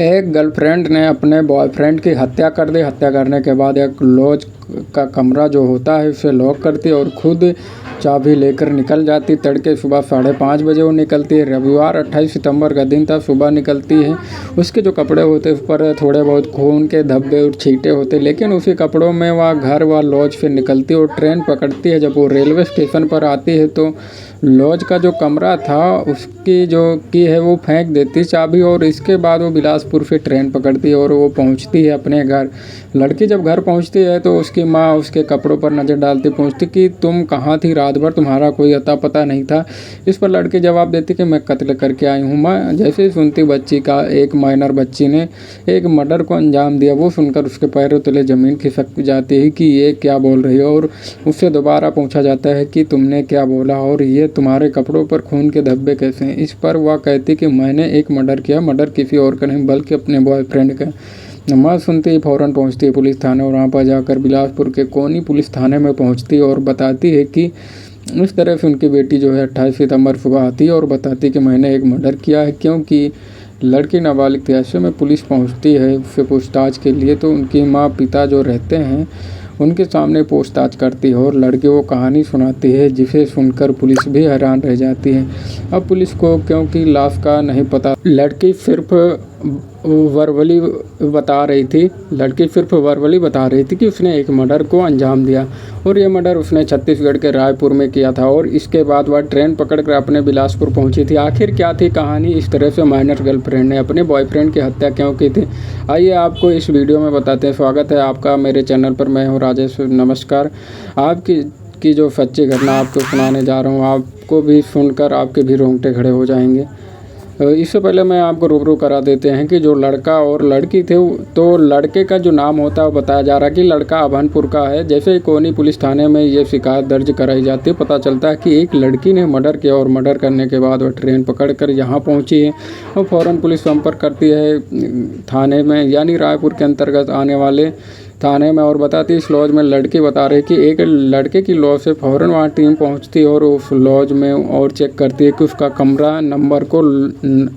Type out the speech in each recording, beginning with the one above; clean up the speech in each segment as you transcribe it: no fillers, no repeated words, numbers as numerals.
एक गर्लफ्रेंड ने अपने बॉयफ्रेंड की हत्या कर दी। हत्या करने के बाद एक लॉज का कमरा जो होता है उसे लॉक करती और खुद चाबी लेकर निकल जाती। तड़के सुबह 5:30 बजे वो निकलती है। रविवार 28 सितंबर का दिन था। सुबह निकलती है। उसके जो कपड़े होते उस पर थोड़े बहुत खून के धब्बे और छींटे होते, लेकिन उसी कपड़ों में वह घर व लॉज से निकलती और ट्रेन पकड़ती है। जब वो रेलवे स्टेशन पर आती है तो लॉज का जो कमरा था उसकी जो की है वो फेंक देती चाबी, और इसके बाद वो बिलासपुर से ट्रेन पकड़ती है और वो पहुंचती है अपने घर। लड़की जब घर पहुंचती है तो उसकी माँ उसके कपड़ों पर नज़र डालती पूछती कि तुम कहाँ थी रात भर, तुम्हारा कोई अता पता नहीं था। इस पर लड़की जवाब देती कि मैं कत्ल करके आई हूँ। माँ जैसे ही सुनती बच्ची का एक माइनर बच्ची ने एक मर्डर को अंजाम दिया, वो सुनकर उसके पैरों तले ज़मीन खिसक जाती है कि ये क्या बोल रही है, और उससे दोबारा पूछा जाता है कि तुमने क्या बोला और ये तुम्हारे कपड़ों पर खून के धब्बे कैसे हैं। इस पर वह कहती कि मैंने एक मर्डर किया, मर्डर किसी और का नहीं बल्कि अपने बॉयफ्रेंड का। माँ सुनते ही फ़ौरन पहुंचती है पुलिस थाने और वहाँ पर जाकर बिलासपुर के कोनी पुलिस थाने में पहुंचती है और बताती है कि इस तरह से उनकी बेटी जो है 28 सितंबर सुबह आती है और बताती है कि मैंने एक मर्डर किया है। क्योंकि लड़की नाबालिग थी, ऐसे में पुलिस पहुंचती है उससे पूछताछ के लिए, तो उनकी माँ पिता जो रहते हैं उनके सामने पूछताछ करती है और लड़की वो कहानी सुनाती है जिसे सुनकर पुलिस भी हैरान रह जाती है। अब पुलिस को क्योंकि लाश का नहीं पता, लड़की सिर्फ वर्बली बता रही थी कि उसने एक मर्डर को अंजाम दिया, और ये मर्डर उसने छत्तीसगढ़ के रायपुर में किया था, और इसके बाद वह ट्रेन पकड़कर अपने बिलासपुर पहुंची थी। आखिर क्या थी कहानी, इस तरह से माइनर गर्लफ्रेंड ने अपने बॉयफ्रेंड की हत्या क्यों की थी, आइए आपको इस वीडियो में बताते हैं। स्वागत है आपका मेरे चैनल पर, मैं हूँ राजेश। नमस्कार। आपकी जो सच्ची घटना आपको सुनाने जा रहा हूँ, आपको भी सुनकर आपके भी रोंगटे खड़े हो जाएंगे। इससे पहले मैं आपको रूबरू करा देते हैं कि जो लड़का और लड़की थे, तो लड़के का जो नाम होता है वो बताया जा रहा है कि लड़का अभनपुर का है। जैसे ही कोनी पुलिस थाने में ये शिकायत दर्ज कराई जाती है, पता चलता है कि एक लड़की ने मर्डर किया और मर्डर करने के बाद वह ट्रेन पकड़कर यहाँ पहुँची है और फ़ौरन पुलिस संपर्क करती है थाने में, यानी रायपुर के अंतर्गत आने वाले थाने में, और बताती इस लॉज में लड़की बता रही कि एक लड़के की लॉज से फ़ौरन वहाँ टीम पहुँचती है और उस लॉज में और चेक करती है कि उसका कमरा नंबर को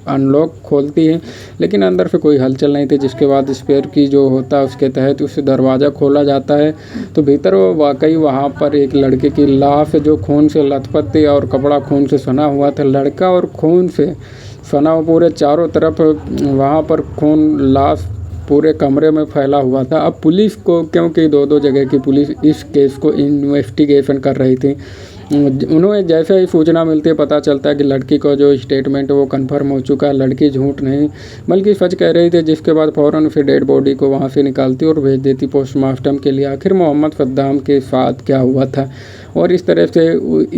अनलॉक खोलती है, लेकिन अंदर से कोई हलचल नहीं थी। जिसके बाद स्पेयर की जो होता है उसके तहत उस दरवाज़ा खोला जाता है तो भीतर वाकई वहाँ पर एक लड़के की लाश जो खून से लथपथ थी और कपड़ा खून से सना हुआ था। लड़का और खून से सना पूरे चारों तरफ वहाँ पर खून, लाश पूरे कमरे में फैला हुआ था। अब पुलिस को, क्योंकि दो जगह की पुलिस इस केस को इन्वेस्टिगेशन कर रही थी, उन्हें जैसे ही सूचना मिलती है पता चलता है कि लड़की का जो स्टेटमेंट है वो कंफर्म हो चुका है, लड़की झूठ नहीं बल्कि सच कह रही थी। जिसके बाद फ़ौरन फिर डेड बॉडी को वहाँ से निकालती और भेज देती पोस्टमार्टम के लिए। आखिर मोहम्मद सद्दाम के साथ क्या हुआ था और इस तरह से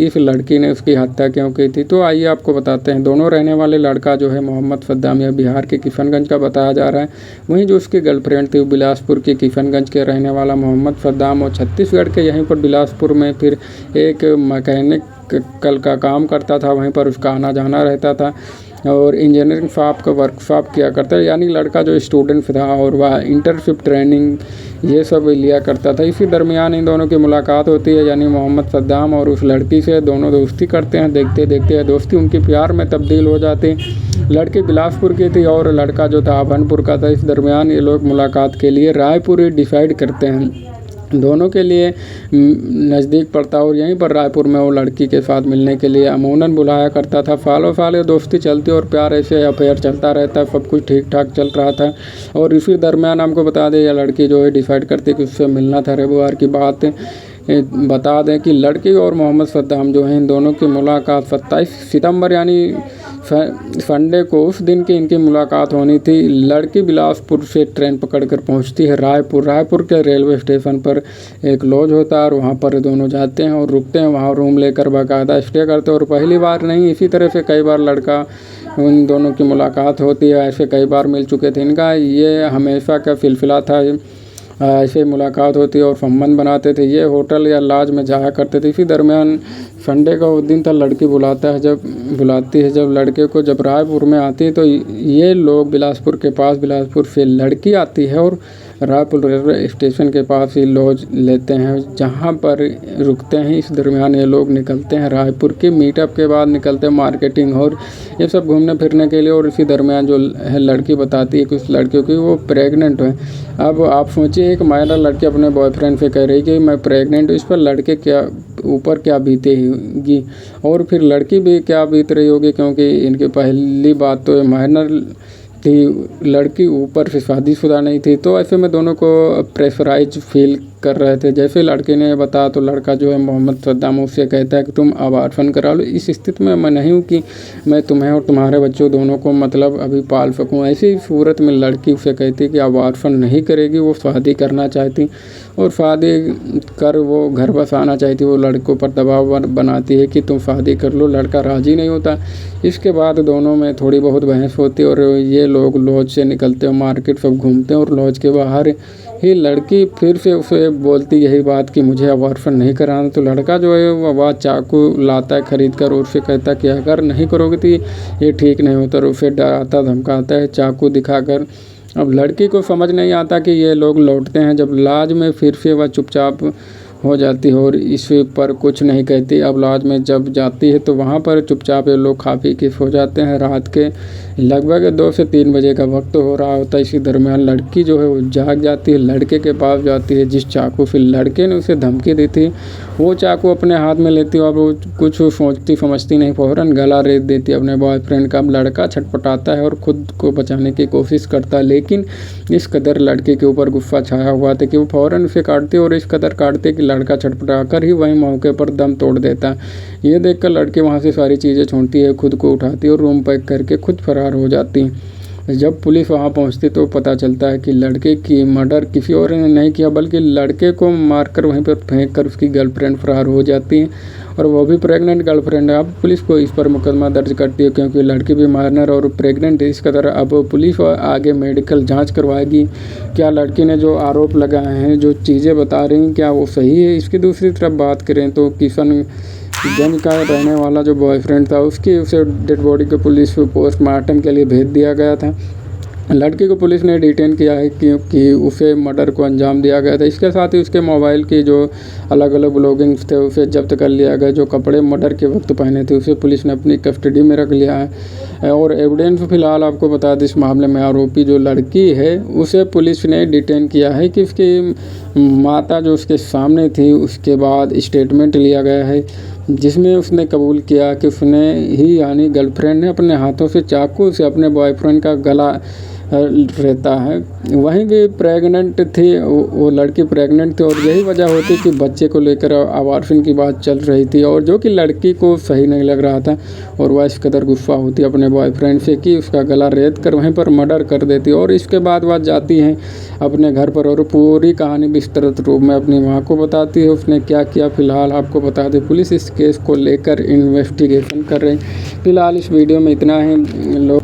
इस लड़की ने उसकी हत्या क्यों की थी, तो आइए आपको बताते हैं। दोनों रहने वाले लड़का जो है मोहम्मद सद्दाम यह बिहार के किशनगंज का बताया जा रहा है, वहीं जो उसकी गर्लफ्रेंड थी बिलासपुर के किशनगंज के रहने वाला मोहम्मद सद्दाम, और छत्तीसगढ़ के यहीं पर बिलासपुर में फिर एक मैकेनिक कल का काम करता था, वहीं पर उसका आना जाना रहता था और इंजीनियरिंग शॉप का वर्कशॉप किया करता है। यानी लड़का जो स्टूडेंट था और वह इंटर्नशिप ट्रेनिंग ये सब लिया करता था। इसी दरमियान इन दोनों की मुलाकात होती है, यानी मोहम्मद सद्दाम और उस लड़की से दोनों दोस्ती करते हैं। देखते देखते दोस्ती उनकी प्यार में तब्दील हो जाती। लड़की बिलासपुर की थी और लड़का जो था अभनपुर का था। इस दरमियान ये लोग मुलाकात के लिए रायपुर ही डिसाइड करते हैं। दोनों के लिए नज़दीक पड़ता और यहीं पर रायपुर में वो लड़की के साथ मिलने के लिए अमूनन बुलाया करता था। सालों साल ये दोस्ती चलती और प्यार ऐसे अफेयर चलता रहता, सब कुछ ठीक ठाक चल रहा था। और इसी दरमियान हमको बता दें, यह लड़की जो है डिसाइड करती कि उससे मिलना था। रविवार की बात बता दें कि लड़की और मोहम्मद सद्दाम जो हैं इन दोनों की मुलाकात 27 सितंबर यानी संडे को, उस दिन की इनकी मुलाकात होनी थी। लड़की बिलासपुर से ट्रेन पकड़कर पहुंचती है रायपुर के रेलवे स्टेशन पर एक लॉज होता है और वहां पर दोनों जाते हैं और रुकते हैं, वहां रूम लेकर बाकायदा स्टे करते हैं। और पहली बार नहीं, इसी तरह से कई बार लड़का उन दोनों की मुलाकात होती है, ऐसे कई बार मिल चुके थे। इनका ये हमेशा का सिलसिला था, ऐसे मुलाकात होती है और संबंध बनाते थे। ये होटल या लॉज में जाया करते थे। इसी दरमियान संडे का वो दिन था, लड़की बुलाती है जब लड़के को, जब रायपुर में आती है तो ये लोग बिलासपुर के पास, बिलासपुर से लड़की आती है और रायपुर रेलवे स्टेशन के पास ही लॉज लेते हैं, जहाँ पर रुकते हैं। इस दरमियान ये लोग निकलते हैं रायपुर के मीटअप के बाद, निकलते हैं मार्केटिंग और ये सब घूमने फिरने के लिए। और इसी दरमियान जो है लड़की बताती है कुछ लड़कियों की वो प्रेग्नेंट है। अब आप सोचिए, एक माइनर लड़की अपने बॉयफ्रेंड से कह रही कि मैं प्रेग्नेंट हूँ, इस पर लड़के क्या ऊपर क्या बीतेगी और फिर लड़की भी क्या बीत रही होगी, क्योंकि इनकी पहली बात तो माइनर थी, लड़की ऊपर से शादीशुदा नहीं थी। तो ऐसे में दोनों को प्रेशराइज फील कर रहे थे। जैसे लड़के ने बताया तो लड़का जो है मोहम्मद सद्दाम उससे कहता है कि तुम अबार्शन करा लो। इस स्थिति में मैं नहीं हूँ कि मैं तुम्हें और तुम्हारे बच्चों दोनों को मतलब अभी पाल सकूँ। ऐसी सूरत में लड़की उसे कहती कि अबार्शन नहीं करेगी, वो शादी करना चाहती और शादी कर वो घर बसाना चाहती। वो लड़कों पर दबाव बनाती है कि तुम शादी कर लो, लड़का राज़ी नहीं होता। इसके बाद दोनों में थोड़ी बहुत बहस होती है और ये लोग लॉज से निकलते हैं, मार्केट सब घूमते हैं और लॉज के बाहर ही लड़की फिर से उसे बोलती यही बात कि मुझे अबार्शन नहीं कराना। तो लड़का जो है वो आवाज़ चाकू लाता है खरीद कर और उसे कहता है कि अगर नहीं करोगे तो ये ठीक नहीं होता, और उसे डराता धमकाता है चाकू दिखाकर। अब लड़की को समझ नहीं आता कि ये लोग लौटते हैं जब लॉज में, फिर से वह चुपचाप हो जाती है और इस पर कुछ नहीं कहती। अब लॉज में जब जाती है तो वहाँ पर चुपचाप ये लोग खा पी के सो जाते हैं। रात के लगभग 2 से 3 बजे का वक्त हो रहा होता है। इसी दरमियान लड़की जो है वो जाग जाती है, लड़के के पास जाती है जिस चाकू से लड़के ने उसे धमकी दी थी, वो चाकू अपने हाथ में लेती है और वो कुछ सोचती समझती नहीं, फ़ौरन गला रेत देती है अपने बॉयफ्रेंड का। अब लड़का छटपटाता है और ख़ुद को बचाने की कोशिश करता है, लेकिन इस कदर लड़के के ऊपर गुस्सा छाया हुआ था कि वो फ़ौरन उसे काटती और इस कदर काटते कि लड़का छटपटा कर ही वहीं मौके पर दम तोड़ देता। ये देखकर लड़की वहाँ से सारी चीज़ें छोड़ती है, खुद को उठाती है और रूम पैक करके खुद फरार हो जाती। जब पुलिस वहाँ पहुँचती तो पता चलता है कि लड़के की मर्डर किसी और ने नहीं किया, बल्कि लड़के को मारकर वहीं पर फेंक कर उसकी गर्लफ्रेंड फरार हो जाती है, और वो भी प्रेग्नेंट गर्लफ्रेंड है। अब पुलिस को इस पर मुकदमा दर्ज करती है, क्योंकि लड़की भी माइनर और प्रेग्नेंट है। इस कदर अब पुलिस आगे मेडिकल जांच करवाएगी, क्या लड़की ने जो आरोप लगाए हैं, जो चीज़ें बता रही हैं, क्या वो सही है। इसकी दूसरी तरफ बात करें तो किशनगंज का रहने वाला जो बॉयफ्रेंड था उसे डेड बॉडी को पुलिस को पोस्टमार्टम के लिए भेज दिया गया था। लड़की को पुलिस ने डिटेन किया है क्योंकि उसे मर्डर को अंजाम दिया गया था। इसके साथ ही उसके मोबाइल की जो अलग अलग ब्लॉगिंग्स थे उसे जब्त कर लिया गया। जो कपड़े मर्डर के वक्त पहने थे उसे पुलिस ने अपनी कस्टडी में रख लिया है। और एविडेंस फिलहाल आपको बता दें, इस मामले में आरोपी जो लड़की है उसे पुलिस ने डिटेन किया है कि उसकी माता जो उसके सामने थी, उसके बाद स्टेटमेंट लिया गया है जिसमें उसने कबूल किया कि उसने ही यानी गर्लफ्रेंड ने अपने हाथों से चाकू से अपने बॉयफ्रेंड का गला रहता है। वहीं भी प्रेग्नेंट थी, वो लड़की प्रेग्नेंट थी और यही वजह होती कि बच्चे को लेकर अबार्शन की बात चल रही थी, और जो कि लड़की को सही नहीं लग रहा था और वह इस कदर गुस्सा होती अपने बॉयफ्रेंड से कि उसका गला रेत कर वहीं पर मर्डर कर देती। और इसके बाद वह जाती हैं अपने घर पर और पूरी कहानी विस्तृत रूप में अपनी माँ को बताती है उसने क्या किया। फिलहाल आपको बता दें पुलिस इस केस को लेकर इन्वेस्टिगेशन कर रही। फिलहाल इस वीडियो में इतना ही।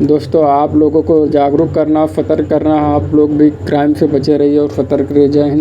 दोस्तों, आप लोगों को जागरूक करना, सतर्क करना, आप लोग भी क्राइम से बचे रहिए और सतर्क रह जाएँ।